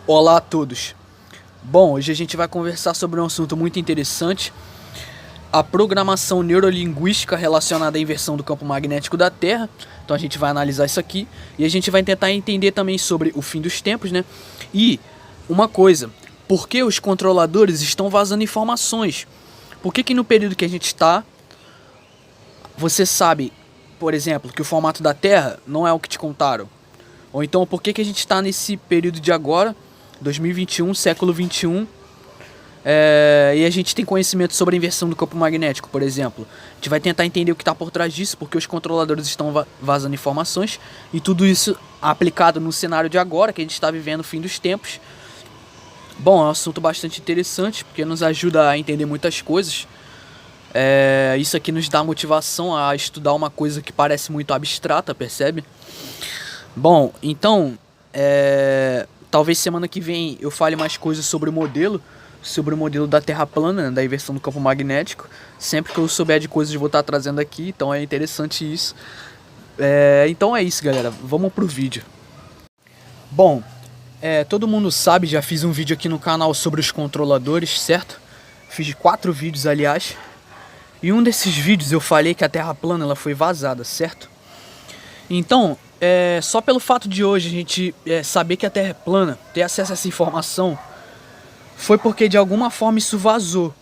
Olá a todos. Bom, hoje a gente vai conversar sobre um assunto muito interessante, a programação neurolinguística relacionada à inversão do campo magnético da Terra. Então a gente vai analisar isso aqui e a gente vai tentar entender também sobre o fim dos tempos, né? E uma coisa, por que os controladores estão vazando informações? Por que no período que a gente está, você sabe, por exemplo, que o formato da Terra não é o que te contaram? Ou então, por que a gente está nesse período de agora, 2021, século 21, e a gente tem conhecimento sobre a inversão do campo magnético, por exemplo? A gente vai tentar entender o que está por trás disso, porque os controladores estão vazando informações, e tudo isso aplicado no cenário de agora, que a gente está vivendo o fim dos tempos. Bom, é um assunto bastante interessante, porque nos ajuda a entender muitas coisas. Isso aqui nos dá motivação a estudar uma coisa que parece muito abstrata, percebe? Bom, então, talvez semana que vem eu fale mais coisas sobre o modelo da Terra plana, né, da inversão do campo magnético. Sempre que eu souber de coisas eu vou estar trazendo aqui, então é interessante isso. Então é isso, galera, vamos pro vídeo. Bom, todo mundo sabe, já fiz um vídeo aqui no canal sobre os controladores, certo? Fiz 4 vídeos, aliás. E um desses vídeos eu falei que a Terra plana ela foi vazada, certo? Então, só pelo fato de hoje a gente saber que a Terra é plana, ter acesso a essa informação, foi porque de alguma forma isso vazou.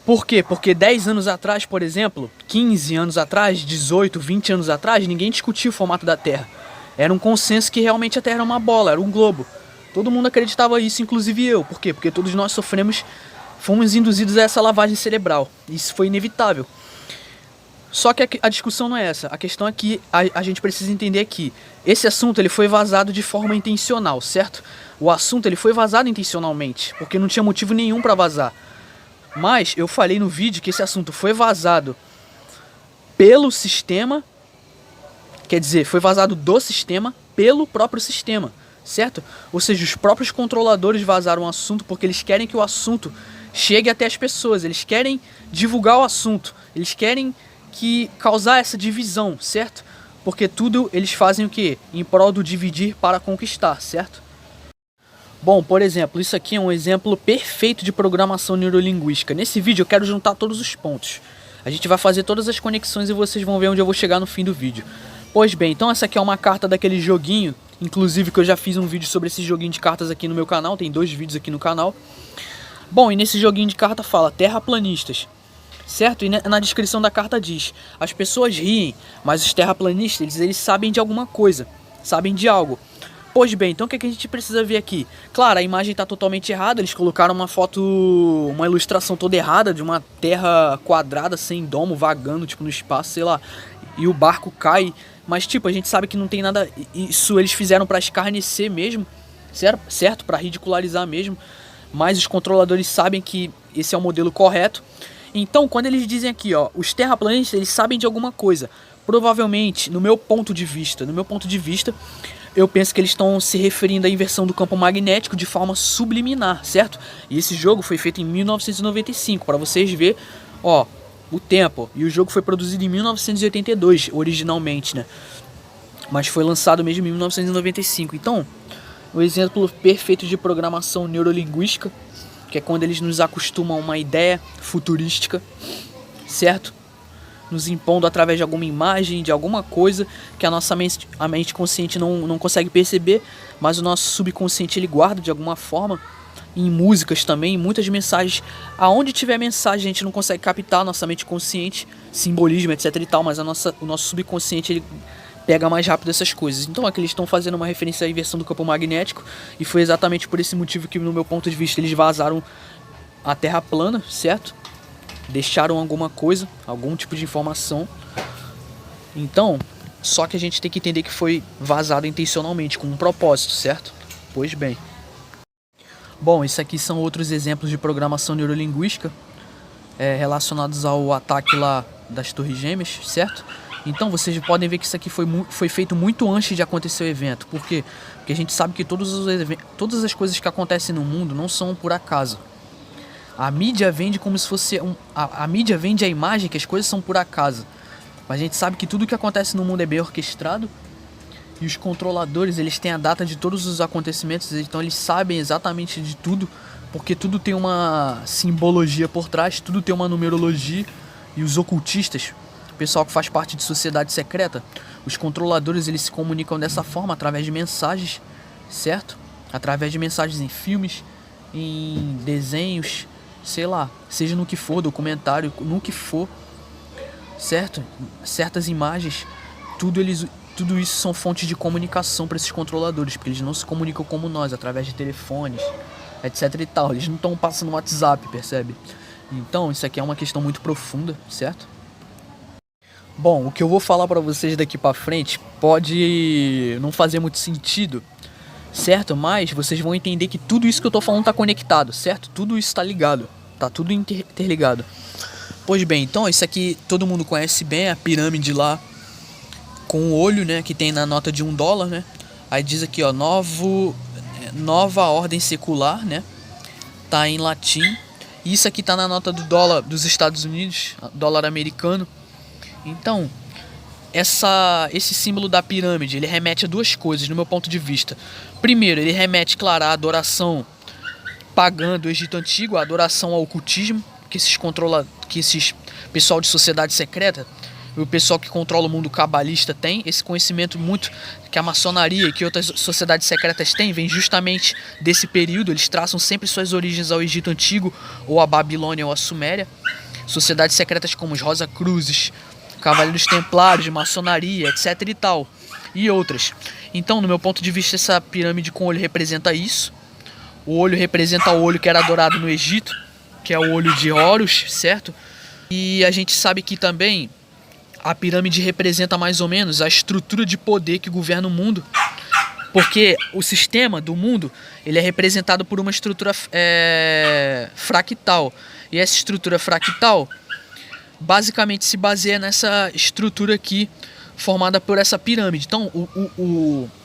Por quê? Porque 10 anos atrás, por exemplo, 15 anos atrás, 18, 20 anos atrás, ninguém discutia o formato da Terra. Era um consenso que realmente a Terra era uma bola, era um globo. Todo mundo acreditava isso, inclusive eu. Por quê? Porque todos nós fomos induzidos a essa lavagem cerebral. Isso foi inevitável. Só que a discussão não é essa. A questão é que a gente precisa entender que esse assunto ele foi vazado de forma intencional, certo? O assunto ele foi vazado intencionalmente, porque não tinha motivo nenhum para vazar. Mas eu falei no vídeo que esse assunto foi vazado pelo sistema, quer dizer, foi vazado do sistema pelo próprio sistema, certo? Ou seja, os próprios controladores vazaram o assunto porque eles querem que o assunto chegue até as pessoas, eles querem divulgar o assunto, eles querem causar essa divisão, certo? Porque tudo eles fazem o que? Em prol do dividir para conquistar, certo? Bom, por exemplo, isso aqui é um exemplo perfeito de programação neurolinguística. Nesse vídeo eu quero juntar todos os pontos. A gente vai fazer todas as conexões e vocês vão ver onde eu vou chegar no fim do vídeo. Pois bem, então essa aqui é uma carta daquele joguinho, inclusive que eu já fiz um vídeo sobre esse joguinho de cartas aqui no meu canal, tem 2 vídeos aqui no canal. Bom, e nesse joguinho de carta fala terraplanistas, certo? E na descrição da carta diz: as pessoas riem, mas os terraplanistas eles sabem de alguma coisa, sabem de algo. Pois bem, então o que a gente precisa ver aqui? Claro, a imagem está totalmente errada, eles colocaram uma foto, uma ilustração toda errada de uma terra quadrada, sem domo, vagando tipo no espaço, sei lá, e o barco cai. Mas tipo, a gente sabe que não tem nada, isso eles fizeram para escarnecer mesmo, certo? Para ridicularizar mesmo. Mas os controladores sabem que esse é o modelo correto. Então, quando eles dizem aqui, ó, os terraplanistas, eles sabem de alguma coisa. Provavelmente, no meu ponto de vista, eu penso que eles estão se referindo à inversão do campo magnético de forma subliminar, certo? E esse jogo foi feito em 1995, para vocês verem, ó, o tempo. E o jogo foi produzido em 1982, originalmente, né? Mas foi lançado mesmo em 1995. Então, o exemplo perfeito de programação neurolinguística, que é quando eles nos acostumam a uma ideia futurística, certo? Nos impondo através de alguma imagem, de alguma coisa que a mente consciente não consegue perceber, mas o nosso subconsciente ele guarda de alguma forma. Em músicas também, em muitas mensagens. Aonde tiver mensagem a gente não consegue captar, a nossa mente consciente, simbolismo, etc e tal, mas o nosso subconsciente ele pega mais rápido essas coisas. Então aqui eles estão fazendo uma referência à inversão do campo magnético, e foi exatamente por esse motivo que, no meu ponto de vista, eles vazaram a Terra plana, certo? Deixaram alguma coisa, algum tipo de informação. Então, só que a gente tem que entender que foi vazado intencionalmente, com um propósito, certo? Pois bem. Bom, isso aqui são outros exemplos de programação neurolinguística relacionados ao ataque lá das Torres Gêmeas, certo? Então vocês podem ver que isso aqui foi feito muito antes de acontecer o evento. Por quê? Porque a gente sabe que todas as coisas que acontecem no mundo não são por acaso. A mídia vende como se fosse a mídia vende a imagem que as coisas são por acaso. Mas a gente sabe que tudo que acontece no mundo é bem orquestrado E os controladores, eles têm a data de todos os acontecimentos, então eles sabem exatamente de tudo, porque tudo tem uma simbologia por trás, tudo tem uma numerologia. E os ocultistas, o pessoal que faz parte de sociedade secreta, os controladores, eles se comunicam dessa forma, através de mensagens, certo? Através de mensagens em filmes, em desenhos, sei lá, seja no que for, documentário, no que for, certo? Certas imagens, tudo isso são fontes de comunicação para esses controladores, porque eles não se comunicam como nós, através de telefones, etc e tal. Eles não estão passando no WhatsApp, percebe? Então, isso aqui é uma questão muito profunda, certo? Bom, o que eu vou falar pra vocês daqui pra frente pode não fazer muito sentido, certo? Mas vocês vão entender que tudo isso que eu tô falando tá conectado, certo? Tudo isso tá ligado, tá tudo interligado. Pois bem, então isso aqui todo mundo conhece bem, a pirâmide lá com o olho, né, que tem na nota de $1, né? Aí diz aqui, ó, nova ordem secular, né? Tá em latim. Isso aqui tá na nota do dólar dos Estados Unidos, dólar americano. Então, esse símbolo da pirâmide, ele remete a duas coisas, no meu ponto de vista. Primeiro, ele remete, claro, à adoração pagã do Egito Antigo, a adoração ao ocultismo, que esses pessoal de sociedade secreta, o pessoal que controla o mundo cabalista tem, esse conhecimento muito que a maçonaria e que outras sociedades secretas têm, vem justamente desse período. Eles traçam sempre suas origens ao Egito Antigo, ou a Babilônia, ou a Suméria. Sociedades secretas como os Rosa Cruzes, Cavaleiros Templários, maçonaria, etc e tal, e outras. Então, no meu ponto de vista, essa pirâmide com olho representa isso. O olho representa o olho que era adorado no Egito, que é o olho de Horus, certo? E a gente sabe que também a pirâmide representa mais ou menos a estrutura de poder que governa o mundo, porque o sistema do mundo, ele é representado por uma estrutura fractal, e essa estrutura fractal basicamente se baseia nessa estrutura aqui formada por essa pirâmide. Então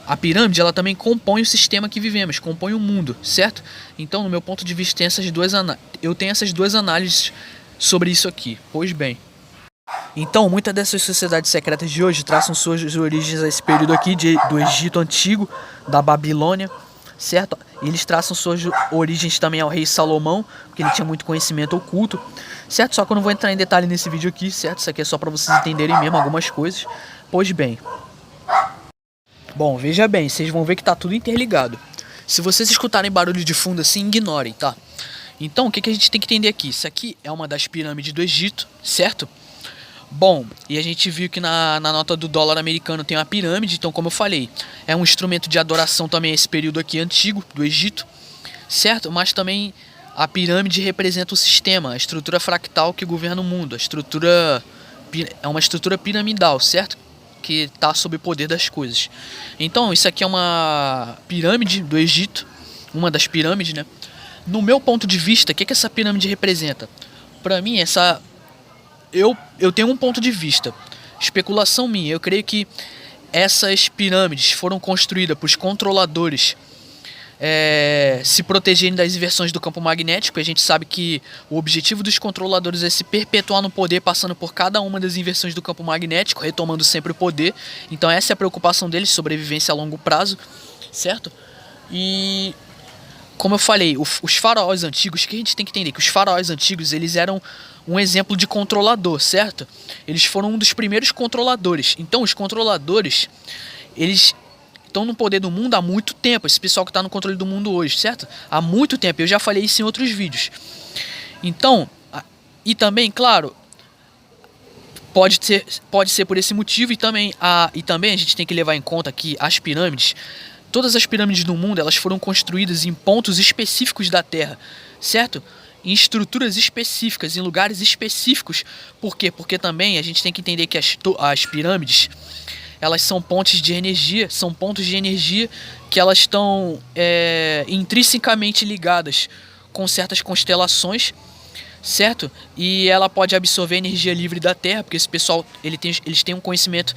a pirâmide, ela também compõe o sistema que vivemos, compõe o mundo, certo? Então, no meu ponto de vista, eu tenho essas duas análises sobre isso aqui. Pois bem, então, muitas dessas sociedades secretas de hoje traçam suas origens a esse período aqui do Egito Antigo, da Babilônia, certo? E eles traçam suas origens também ao rei Salomão, porque ele tinha muito conhecimento oculto, certo? Só que eu não vou entrar em detalhe nesse vídeo aqui, certo? Isso aqui é só para vocês entenderem mesmo algumas coisas. Pois bem. Bom, veja bem, vocês vão ver que tá tudo interligado. Se vocês escutarem barulho de fundo assim, ignorem, tá? Então, o que a gente tem que entender aqui? Isso aqui é uma das pirâmides do Egito, certo? Bom, e a gente viu que na nota do dólar americano tem uma pirâmide, então como eu falei, é um instrumento de adoração também esse período aqui antigo do Egito, certo? Mas também a pirâmide representa o sistema, a estrutura fractal que governa o mundo, é uma estrutura piramidal, certo? Que está sob o poder das coisas. Então isso aqui é uma pirâmide do Egito, uma das pirâmides, né? No meu ponto de vista, o que essa pirâmide representa? Para mim, eu tenho um ponto de vista, especulação minha. Eu creio que essas pirâmides foram construídas por os controladores se protegerem das inversões do campo magnético. A gente sabe que o objetivo dos controladores é se perpetuar no poder, passando por cada uma das inversões do campo magnético, retomando sempre o poder. Então essa é a preocupação deles, sobrevivência a longo prazo, certo? E como eu falei, os faraós antigos, que a gente tem que entender que os faraós antigos, eles eram um exemplo de controlador, certo? Eles foram um dos primeiros controladores. Então os controladores, eles estão no poder do mundo há muito tempo. Esse pessoal que está no controle do mundo hoje, certo? Há muito tempo. Eu já falei isso em outros vídeos. Então, e também, claro, pode ser por esse motivo. E também a gente tem que levar em conta que as pirâmides, todas as pirâmides do mundo, elas foram construídas em pontos específicos da Terra, certo? Em estruturas específicas, em lugares específicos. Por quê? Porque também a gente tem que entender que as pirâmides, elas são pontos de energia que elas estão intrinsecamente ligadas com certas constelações, certo? E ela pode absorver energia livre da Terra, porque esse pessoal, eles têm um conhecimento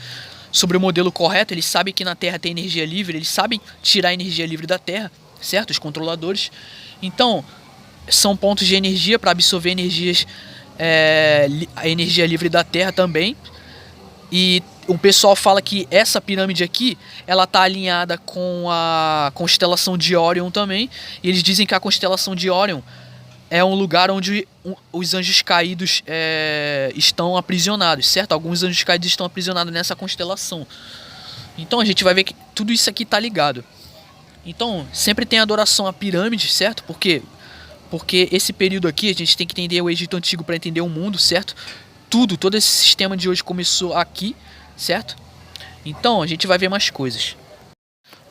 sobre o modelo correto, eles sabem que na Terra tem energia livre, eles sabem tirar a energia livre da Terra, certo? Os controladores. Então, são pontos de energia para absorver a energia livre da Terra também. E um pessoal fala que essa pirâmide aqui, ela tá alinhada com a constelação de Órion também. E eles dizem que a constelação de Órion é um lugar onde os anjos caídos estão aprisionados, certo? Alguns anjos caídos estão aprisionados nessa constelação. Então a gente vai ver que tudo isso aqui tá ligado. Então sempre tem adoração à pirâmide, certo? Porque esse período aqui a gente tem que entender o Egito Antigo para entender o mundo, certo? Todo esse sistema de hoje começou aqui, certo? Então a gente vai ver mais coisas.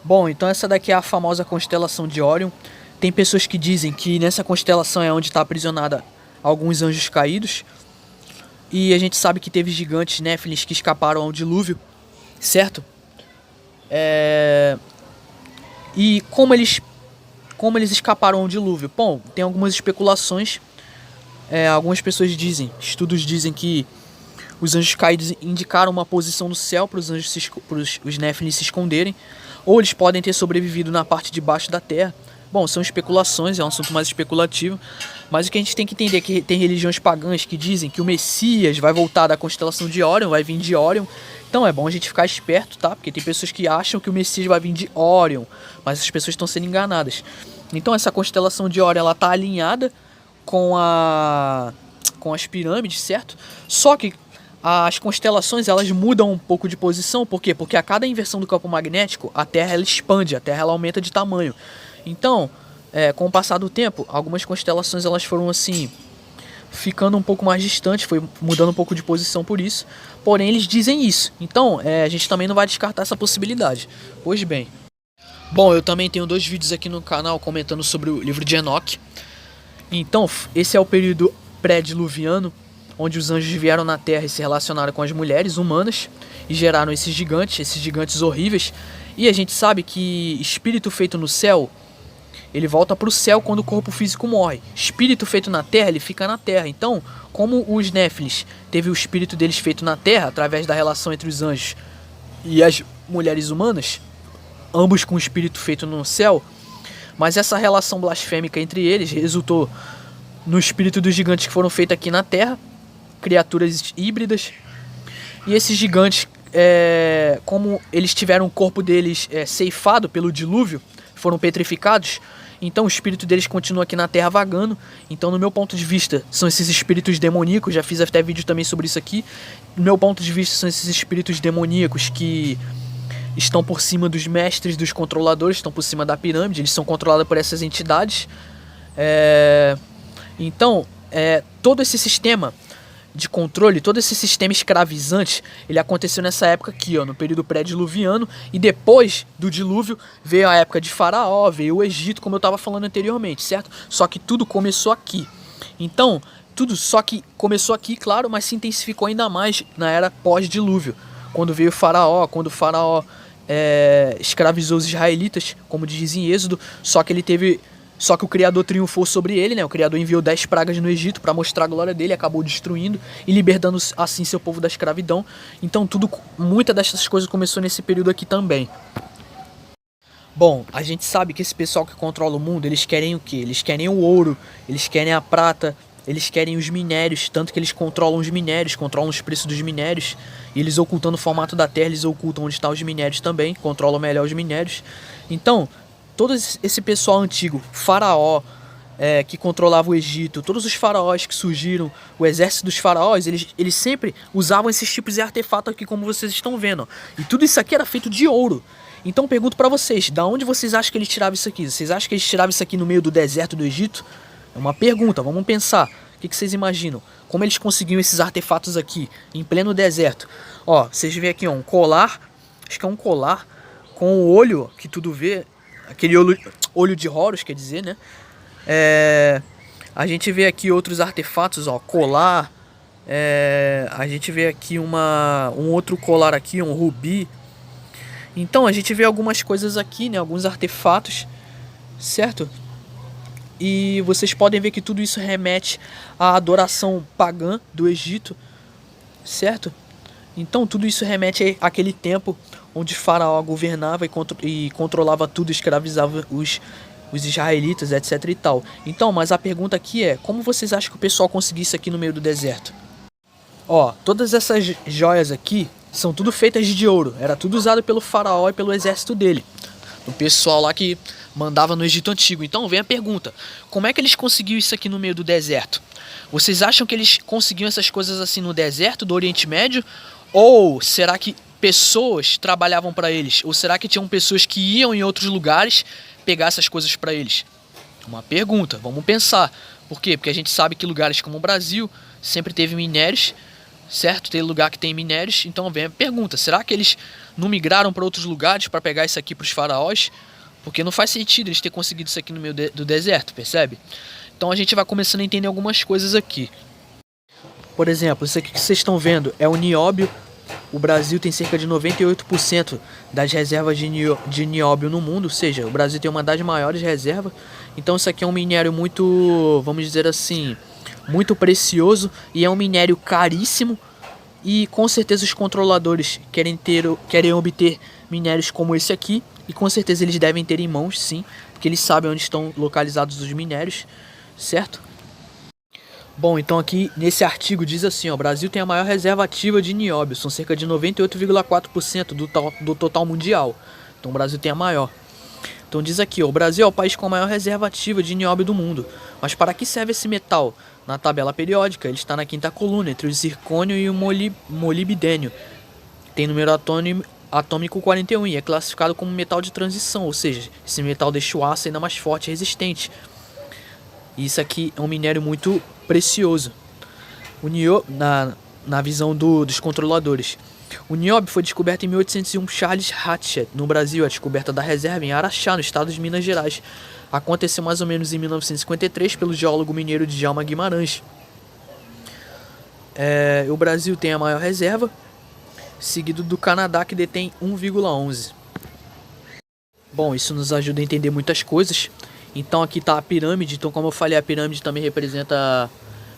Bom, então essa daqui é a famosa constelação de Órion. Tem pessoas que dizem que nessa constelação é onde está aprisionada alguns anjos caídos. E a gente sabe que teve gigantes néfilins que escaparam ao dilúvio, certo? E como eles escaparam ao dilúvio? Bom, tem algumas especulações. Algumas pessoas dizem, estudos dizem que os anjos caídos indicaram uma posição no céu para os anjos, os néfilins se esconderem, ou eles podem ter sobrevivido na parte de baixo da terra. Bom, são especulações, é um assunto mais especulativo, mas o que a gente tem que entender é que tem religiões pagãs que dizem que o Messias vai voltar da constelação de Órion, vai vir de Órion. Então é bom a gente ficar esperto, tá? Porque tem pessoas que acham que o Messias vai vir de Órion, mas as pessoas estão sendo enganadas. Então essa constelação de Órion, ela tá alinhada com as pirâmides, certo? Só que as constelações, elas mudam um pouco de posição. Por quê? Porque a cada inversão do campo magnético, a Terra ela expande, a Terra ela aumenta de tamanho. Então, com o passar do tempo, algumas constelações elas foram assim, ficando um pouco mais distantes, foi mudando um pouco de posição por isso. Porém, eles dizem isso. Então, a gente também não vai descartar essa possibilidade. Pois bem. Bom, eu também tenho 2 vídeos aqui no canal comentando sobre o livro de Enoque. Então, esse é o período pré-diluviano, onde os anjos vieram na Terra e se relacionaram com as mulheres humanas e geraram esses gigantes horríveis. E a gente sabe que espírito feito no céu, ele volta para o céu quando o corpo físico morre. Espírito feito na terra, ele fica na terra. Então, como os néfilis teve o espírito deles feito na terra, através da relação entre os anjos e as mulheres humanas, ambos com o espírito feito no céu, mas essa relação blasfêmica entre eles resultou no espírito dos gigantes que foram feitos aqui na terra, criaturas híbridas. E esses gigantes, como eles tiveram o corpo deles ceifado pelo dilúvio, foram petrificados, então o espírito deles continua aqui na Terra vagando. Então, no meu ponto de vista, são esses espíritos demoníacos, já fiz até vídeo também sobre isso aqui. No meu ponto de vista, são esses espíritos demoníacos que estão por cima dos mestres, dos controladores, estão por cima da pirâmide, eles são controlados por essas entidades. Então, todo esse sistema de controle, todo esse sistema escravizante, ele aconteceu nessa época aqui, ó, no período pré-diluviano, e depois do dilúvio veio a época de Faraó, veio o Egito, como eu estava falando anteriormente, certo? Só que tudo começou aqui. Então, tudo só que começou aqui, claro, mas se intensificou ainda mais na era pós-dilúvio, quando veio o Faraó, quando o Faraó escravizou os israelitas, como diz em Êxodo, só que o Criador triunfou sobre ele, né? O Criador enviou 10 pragas no Egito para mostrar a glória dele, acabou destruindo e libertando assim seu povo da escravidão. Então muitas dessas coisas começou nesse período aqui também. Bom, a gente sabe que esse pessoal que controla o mundo, eles querem o quê? Eles querem o ouro, eles querem a prata, eles querem os minérios, tanto que eles controlam os minérios, controlam os preços dos minérios, e eles ocultando o formato da Terra, eles ocultam onde estão os minérios também, controlam melhor os minérios. Então, todo esse pessoal antigo, Faraó, que controlava o Egito, todos os faraós que surgiram, o exército dos faraós, eles sempre usavam esses tipos de artefatos aqui, como vocês estão vendo. E tudo isso aqui era feito de ouro. Então pergunto pra vocês, da onde vocês acham que eles tiravam isso aqui? Vocês acham que eles tiravam isso aqui no meio do deserto do Egito? É uma pergunta, vamos pensar. O que vocês imaginam? Como eles conseguiam esses artefatos aqui, em pleno deserto? Ó, vocês veem aqui, ó, um colar, acho que é um colar, com o olho que tudo vê, aquele olho de Horus, quer dizer, né? A gente vê aqui outros artefatos, ó, colar. A gente vê aqui um outro colar aqui, um rubi. Então a gente vê algumas coisas aqui, né? Alguns artefatos, certo? E vocês podem ver que tudo isso remete à adoração pagã do Egito, certo? Então tudo isso remete àquele tempo onde Faraó governava e controlava tudo, escravizava os israelitas, etc e tal. Então, mas a pergunta aqui é, como vocês acham que o pessoal conseguiu isso aqui no meio do deserto? Ó, todas essas joias aqui, são tudo feitas de ouro. Era tudo usado pelo faraó e pelo exército dele, o pessoal lá que mandava no Egito Antigo. Então vem a pergunta: como é que eles conseguiram isso aqui no meio do deserto? Vocês acham que eles conseguiam essas coisas assim no deserto do Oriente Médio? Ou será que pessoas trabalhavam para eles? Ou será que tinham pessoas que iam em outros lugares pegar essas coisas para eles? Uma pergunta, vamos pensar. Por quê? Porque a gente sabe que lugares como o Brasil sempre teve minérios, certo? Tem lugar que tem minérios. Então vem a pergunta: será que eles não migraram para outros lugares para pegar isso aqui para os faraós? Porque não faz sentido eles terem conseguido isso aqui no meio do deserto, percebe? Então a gente vai começando a entender algumas coisas aqui. Por exemplo, isso aqui que vocês estão vendo é o nióbio. O Brasil tem cerca de 98% das reservas de nióbio no mundo, ou seja, o Brasil tem uma das maiores reservas. Então isso aqui é um minério muito, vamos dizer assim, muito precioso, e é um minério caríssimo. E com certeza os controladores querem obter minérios como esse aqui, e com certeza eles devem ter em mãos, sim, porque eles sabem onde estão localizados os minérios, certo? Bom, então aqui nesse artigo diz assim, ó: o Brasil tem a maior reserva ativa de nióbio, são cerca de 98,4% do total mundial. Então o Brasil tem a maior. Então diz aqui, ó: o Brasil é o país com a maior reserva ativa de nióbio do mundo. Mas para que serve esse metal? Na tabela periódica, ele está na quinta coluna, entre o zircônio e o molibdênio. Tem número atômico 41 e é classificado como metal de transição, ou seja, esse metal deixa o aço ainda mais forte e resistente. E isso aqui é um minério muito precioso. Na visão dos controladores. O nióbio foi descoberto em 1801 por Charles Hatchet. No Brasil, a descoberta da reserva em Araxá, no estado de Minas Gerais, aconteceu mais ou menos em 1953 pelo geólogo mineiro Djalma Guimarães. O Brasil tem a maior reserva, seguido do Canadá, que detém 1,11. Bom, isso nos ajuda a entender muitas coisas. Então aqui está a pirâmide. Então, como eu falei, a pirâmide também representa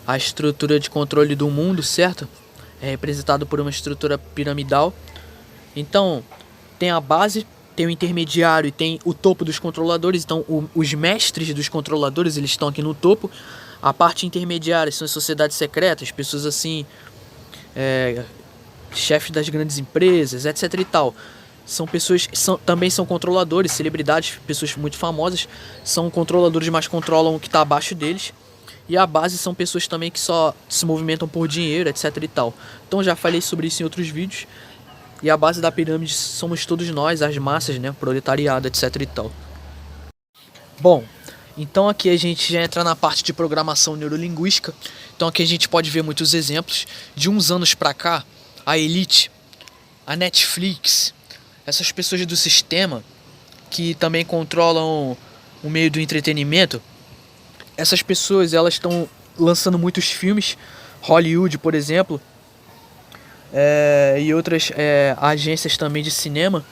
a estrutura de controle do mundo, certo? É representado por uma estrutura piramidal. Então tem a base, tem o intermediário e tem o topo dos controladores. Então os mestres dos controladores, eles estão aqui no topo. A parte intermediária são as sociedades secretas, pessoas assim, chefes das grandes empresas, etc e tal. São pessoas que também são controladores, celebridades, pessoas muito famosas, são controladores, mas controlam o que está abaixo deles. E a base são pessoas também que só se movimentam por dinheiro, etc e tal. Então já falei sobre isso em outros vídeos. E a base da pirâmide somos todos nós, as massas, né, proletariado, etc e tal. Bom, então aqui a gente já entra na parte de programação neurolinguística. Então aqui a gente pode ver muitos exemplos. De uns anos pra cá, a Elite, a Netflix, essas pessoas do sistema que também controlam o meio do entretenimento, essas pessoas, elas estão lançando muitos filmes. Hollywood, por exemplo, e outras agências também de cinema,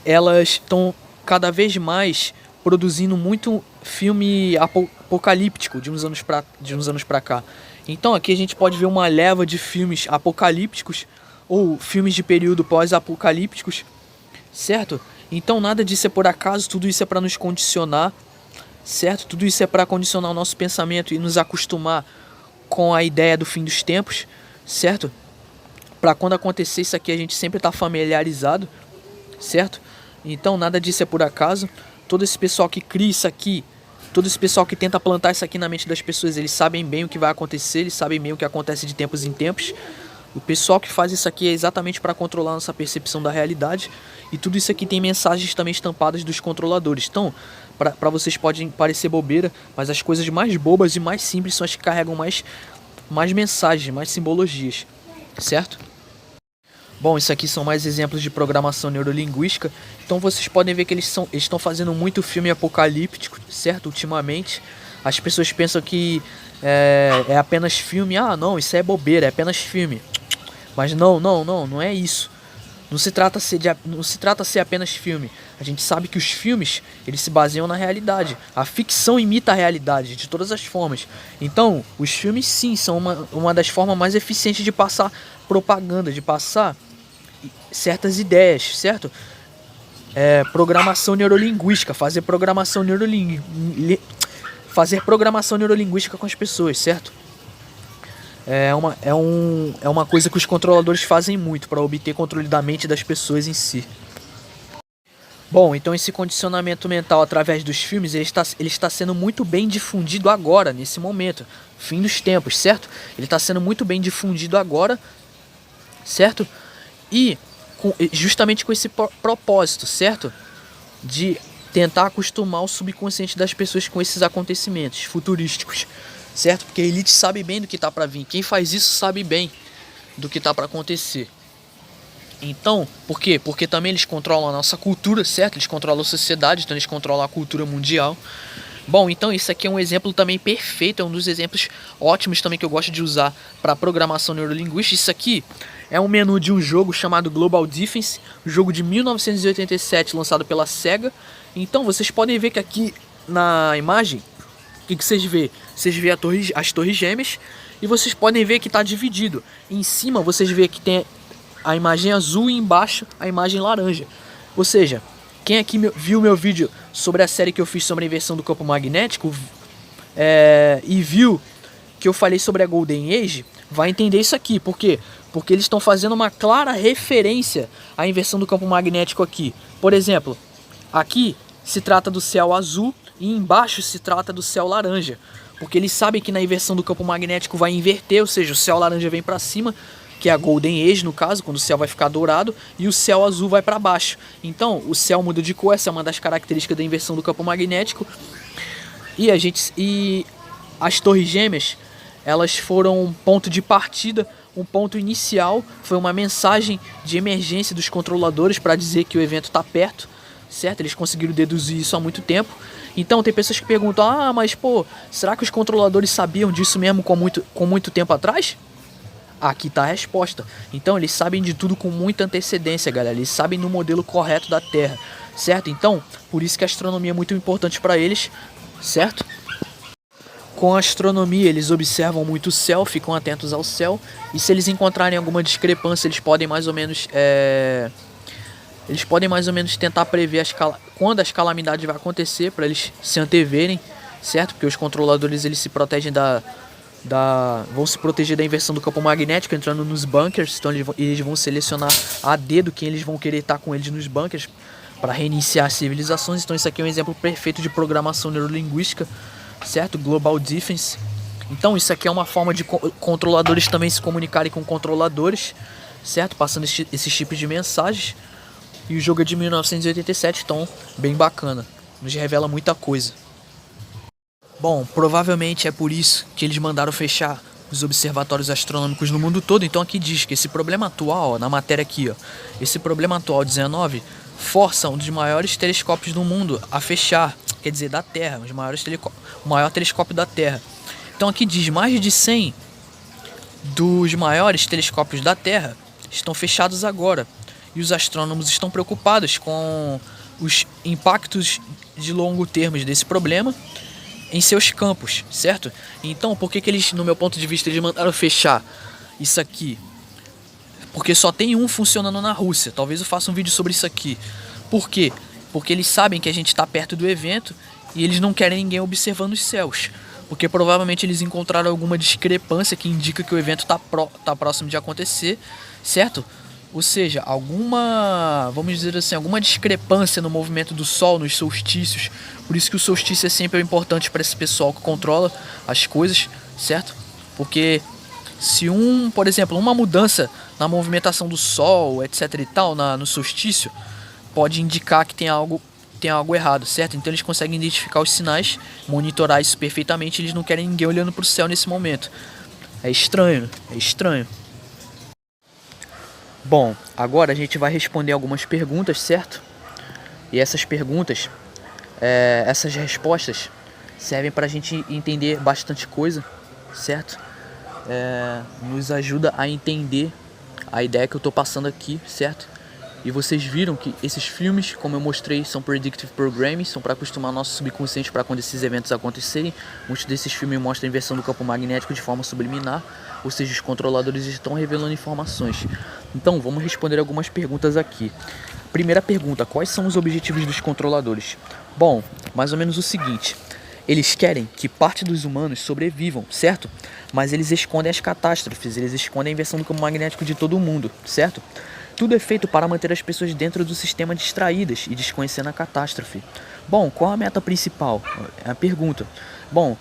elas estão cada vez mais produzindo muito filme apocalíptico de uns anos pra cá. Então aqui a gente pode ver uma leva de filmes apocalípticos ou filmes de período pós-apocalípticos, certo? Então nada disso é por acaso, tudo isso é para nos condicionar, certo? Tudo isso é para condicionar o nosso pensamento e nos acostumar com a ideia do fim dos tempos, certo? Para quando acontecer isso aqui a gente sempre tá familiarizado, certo? Então nada disso é por acaso. Todo esse pessoal que cria isso aqui, todo esse pessoal que tenta plantar isso aqui na mente das pessoas, eles sabem bem o que vai acontecer, eles sabem bem o que acontece de tempos em tempos. O pessoal que faz isso aqui é exatamente para controlar nossa percepção da realidade. E tudo isso aqui tem mensagens também estampadas dos controladores. Então, para vocês podem parecer bobeira, mas as coisas mais bobas e mais simples são as que carregam mais mensagens, mais simbologias, certo? Bom, isso aqui são mais exemplos de programação neurolinguística. Então vocês podem ver que eles estão fazendo muito filme apocalíptico, certo? Ultimamente as pessoas pensam que é apenas filme. Ah, não, isso é bobeira, é apenas filme. Mas não é isso. Não se trata ser apenas filme. A gente sabe que os filmes, eles se baseiam na realidade. A ficção imita a realidade de todas as formas. Então, os filmes sim são uma das formas mais eficientes de passar propaganda, de passar certas ideias, certo? Programação neurolinguística, fazer programação neurolinguística com as pessoas, certo? É uma coisa que os controladores fazem muito para obter controle da mente das pessoas em si. Bom, então esse condicionamento mental através dos filmes, ele está sendo muito bem difundido agora, nesse momento, fim dos tempos, certo? Ele está sendo muito bem difundido agora, certo? E justamente com esse propósito, certo? De tentar acostumar o subconsciente das pessoas com esses acontecimentos futurísticos, certo? Porque a elite sabe bem do que tá para vir. Quem faz isso sabe bem do que tá para acontecer. Então, por quê? Porque também eles controlam a nossa cultura, certo? Eles controlam a sociedade, então eles controlam a cultura mundial. Bom, então isso aqui é um exemplo também perfeito, é um dos exemplos ótimos também que eu gosto de usar para programação neurolinguística. Isso aqui é um menu de um jogo chamado Global Defense, um jogo de 1987 lançado pela Sega. Então vocês podem ver que aqui na imagem, o que vocês vê? Vocês vê as torres gêmeas e vocês podem ver que está dividido. Em cima vocês vê que tem a imagem azul e embaixo a imagem laranja. Ou seja, quem aqui viu meu vídeo sobre a série que eu fiz sobre a inversão do campo magnético e viu que eu falei sobre a Golden Age, vai entender isso aqui. Por quê? Porque eles estão fazendo uma clara referência à inversão do campo magnético aqui. Por exemplo, aqui se trata do céu azul e embaixo se trata do céu laranja. Porque eles sabem que na inversão do campo magnético vai inverter, ou seja, o céu laranja vem para cima, que é a Golden Age no caso, quando o céu vai ficar dourado, e o céu azul vai para baixo. Então, o céu muda de cor, essa é uma das características da inversão do campo magnético. E as torres gêmeas, elas foram um ponto de partida, um ponto inicial, foi uma mensagem de emergência dos controladores para dizer que o evento está perto, certo? Eles conseguiram deduzir isso há muito tempo. Então tem pessoas que perguntam, mas pô, será que os controladores sabiam disso mesmo com muito tempo atrás? Aqui tá a resposta. Então eles sabem de tudo com muita antecedência, galera. Eles sabem no modelo correto da Terra, certo? Então, por isso que a astronomia é muito importante para eles, certo? Com a astronomia, eles observam muito o céu, ficam atentos ao céu. E se eles encontrarem alguma discrepância, eles podem mais ou menos tentar prever quando as calamidades vão acontecer, para eles se anteverem, certo? Porque os controladores, eles se protegem vão se proteger da inversão do campo magnético entrando nos bunkers. Então eles vão selecionar a dedo quem eles vão querer estar com eles nos bunkers para reiniciar as civilizações. Então isso aqui é um exemplo perfeito de programação neurolinguística, certo? Global Defense. Então isso aqui é uma forma de controladores também se comunicarem com controladores, certo? Passando esses tipos de mensagens. E o jogo é de 1987, então bem bacana, nos revela muita coisa. Bom, provavelmente é por isso que eles mandaram fechar os observatórios astronômicos no mundo todo. Então aqui diz que esse problema atual, na matéria aqui, esse problema atual 19 força um dos maiores telescópios do mundo a fechar, quer dizer, da Terra, o maior telescópio da Terra. Então aqui diz, mais de 100 dos maiores telescópios da Terra estão fechados agora. E os astrônomos estão preocupados com os impactos de longo termo desse problema em seus campos, certo? Então, por que eles, no meu ponto de vista, eles mandaram fechar isso aqui? Porque só tem um funcionando na Rússia. Talvez eu faça um vídeo sobre isso aqui. Por quê? Porque eles sabem que a gente está perto do evento e eles não querem ninguém observando os céus. Porque provavelmente eles encontraram alguma discrepância que indica que o evento tá próximo de acontecer, certo? Ou seja, vamos dizer assim, alguma discrepância no movimento do Sol, nos solstícios. Por isso que o solstício é sempre importante para esse pessoal que controla as coisas, certo? Porque se por exemplo, uma mudança na movimentação do Sol, etc e tal, no solstício, pode indicar que tem algo errado, certo? Então eles conseguem identificar os sinais, monitorar isso perfeitamente. Eles não querem ninguém olhando para o céu nesse momento. É estranho, é estranho. Bom, agora a gente vai responder algumas perguntas, certo? E essas perguntas, essas respostas servem para a gente entender bastante coisa, certo? Nos ajuda a entender a ideia que eu estou passando aqui, certo? E vocês viram que esses filmes, como eu mostrei, são predictive programming, são para acostumar nosso subconsciente para quando esses eventos acontecerem. Muitos desses filmes mostram a inversão do campo magnético de forma subliminar, ou seja, os controladores estão revelando informações. Então, vamos responder algumas perguntas aqui. Primeira pergunta, quais são os objetivos dos controladores? Bom, mais ou menos o seguinte, eles querem que parte dos humanos sobrevivam, certo? mas eles escondem as catástrofes, eles escondem a inversão do campo magnético de todo mundo, certo? Tudo é feito para manter as pessoas dentro do sistema distraídas e desconhecendo a catástrofe. Bom, qual a meta principal? É a pergunta. Bom,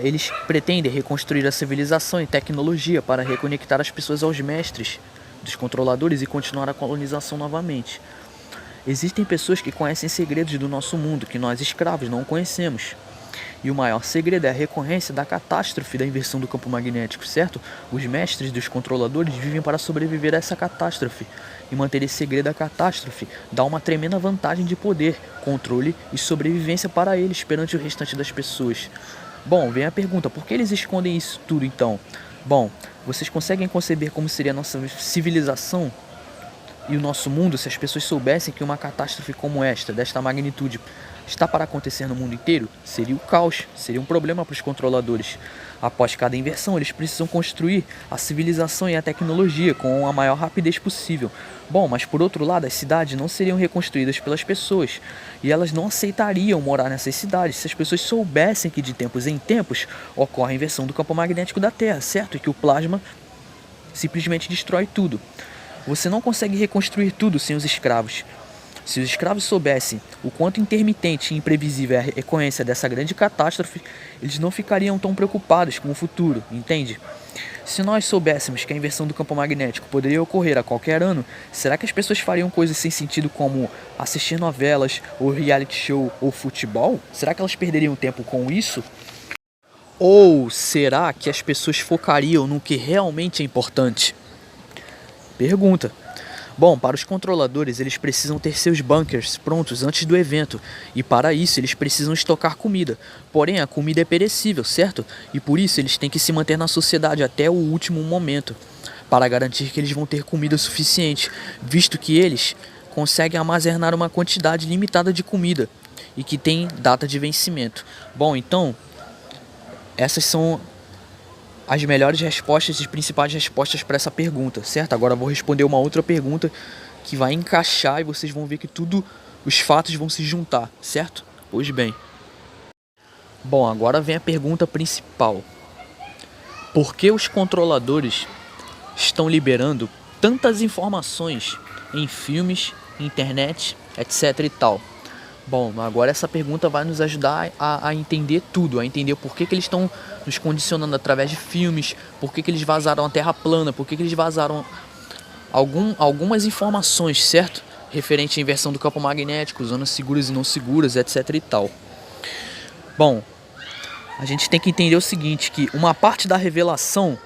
eles pretendem reconstruir a civilização e tecnologia para reconectar as pessoas aos mestres dos controladores e continuar a colonização novamente. Existem pessoas que conhecem segredos do nosso mundo que nós escravos não conhecemos. E o maior segredo é a recorrência da catástrofe da inversão do campo magnético, certo? Os mestres dos controladores vivem para sobreviver a essa catástrofe. E manter esse segredo da catástrofe dá uma tremenda vantagem de poder, controle e sobrevivência para eles perante o restante das pessoas. Bom, vem a pergunta, por que eles escondem isso tudo então? Bom, vocês conseguem conceber como seria a nossa civilização e o nosso mundo se as pessoas soubessem que uma catástrofe como esta, desta magnitude, está para acontecer no mundo inteiro? Seria o caos, seria um problema para os controladores. Após cada inversão, eles precisam construir a civilização e a tecnologia com a maior rapidez possível. Bom, mas por outro lado, as cidades não seriam reconstruídas pelas pessoas e elas não aceitariam morar nessas cidades se as pessoas soubessem que de tempos em tempos ocorre a inversão do campo magnético da Terra, certo? E que o plasma simplesmente destrói tudo. Você não consegue reconstruir tudo sem os escravos. Se os escravos soubessem o quanto intermitente e imprevisível é a recorrência dessa grande catástrofe, eles não ficariam tão preocupados com o futuro, entende? Se nós soubéssemos que a inversão do campo magnético poderia ocorrer a qualquer ano, será que as pessoas fariam coisas sem sentido como assistir novelas, ou reality show, ou futebol? Será que elas perderiam tempo com isso? Ou será que as pessoas focariam no que realmente é importante? Pergunta. Bom, para os controladores, eles precisam ter seus bunkers prontos antes do evento, e para isso eles precisam estocar comida. Porém, a comida é perecível, certo? E por isso eles têm que se manter na sociedade até o último momento, para garantir que eles vão ter comida suficiente, visto que eles conseguem armazenar uma quantidade limitada de comida, e que tem data de vencimento. Bom, então, essas são as melhores respostas e principais respostas para essa pergunta, certo? Agora eu vou responder uma outra pergunta que vai encaixar e vocês vão ver que os fatos vão se juntar, certo? Pois bem. Bom, agora vem a pergunta principal. Por que os controladores estão liberando tantas informações em filmes, internet, etc e tal? Bom, agora essa pergunta vai nos ajudar a entender tudo, a entender por que eles estão nos condicionando através de filmes, por que eles vazaram a Terra plana, por que eles vazaram algumas informações, certo? Referente à inversão do campo magnético, zonas seguras e não seguras, etc e tal. Bom, a gente tem que entender o seguinte, que uma parte da revelação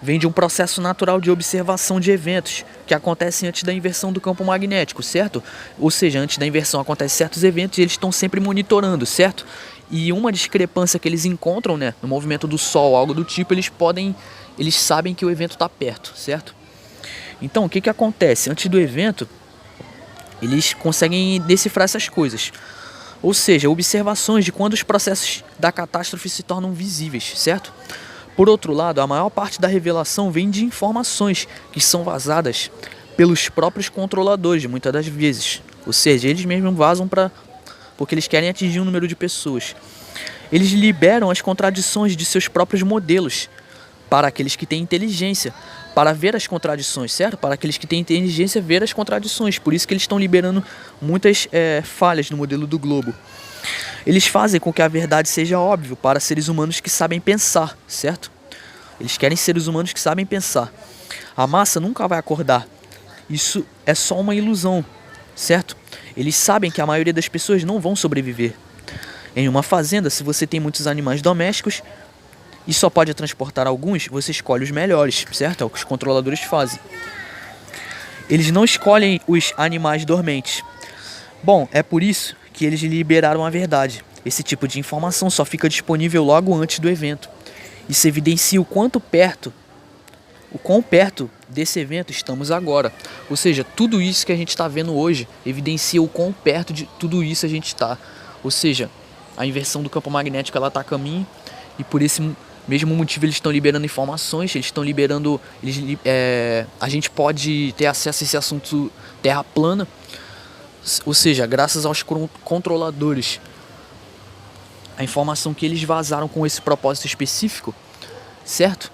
vem de um processo natural de observação de eventos que acontecem antes da inversão do campo magnético, certo? Ou seja, antes da inversão acontecem certos eventos e eles estão sempre monitorando, certo? E uma discrepância que eles encontram, né, no movimento do Sol, algo do tipo, eles sabem que o evento está perto, certo? Então, o que acontece? Antes do evento, eles conseguem decifrar essas coisas. Ou seja, observações de quando os processos da catástrofe se tornam visíveis, certo? Por outro lado, a maior parte da revelação vem de informações que são vazadas pelos próprios controladores, muitas das vezes. Ou seja, eles mesmos vazam porque eles querem atingir um número de pessoas. Eles liberam as contradições de seus próprios modelos para aqueles que têm inteligência, para ver as contradições, certo? Para aqueles que têm inteligência, ver as contradições. Por isso que eles estão liberando muitas falhas no modelo do globo. Eles fazem com que a verdade seja óbvia para seres humanos que sabem pensar, certo? Eles querem seres humanos que sabem pensar. A massa nunca vai acordar. Isso é só uma ilusão, certo? Eles sabem que a maioria das pessoas não vão sobreviver. Em uma fazenda, se você tem muitos animais domésticos e só pode transportar alguns, você escolhe os melhores, certo? É o que os controladores fazem. Eles não escolhem os animais dormentes. Bom, é por isso que eles liberaram a verdade. Esse tipo de informação só fica disponível logo antes do evento. Isso evidencia o quão perto desse evento estamos agora. Ou seja, tudo isso que a gente está vendo hoje evidencia o quão perto de tudo isso a gente está. Ou seja, a inversão do campo magnético está a caminho e por esse mesmo motivo eles estão liberando informações, eles estão liberando... a gente pode ter acesso a esse assunto terra plana. Ou seja, graças aos controladores, a informação que eles vazaram com esse propósito específico certo?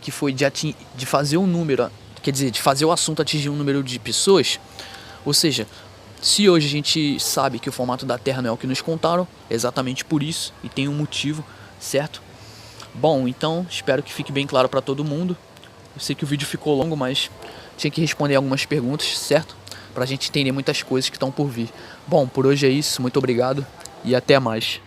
Que foi de fazer um número, quer dizer, de fazer o assunto atingir um número de pessoas. Ou seja, se hoje a gente sabe que o formato da Terra não é o que nos contaram, é exatamente por isso, e tem um motivo, certo? Bom, então espero que fique bem claro para todo mundo. Eu sei que o vídeo ficou longo, mas tinha que responder algumas perguntas, certo? Pra gente entender muitas coisas que estão por vir. Bom, por hoje é isso, muito obrigado e até mais.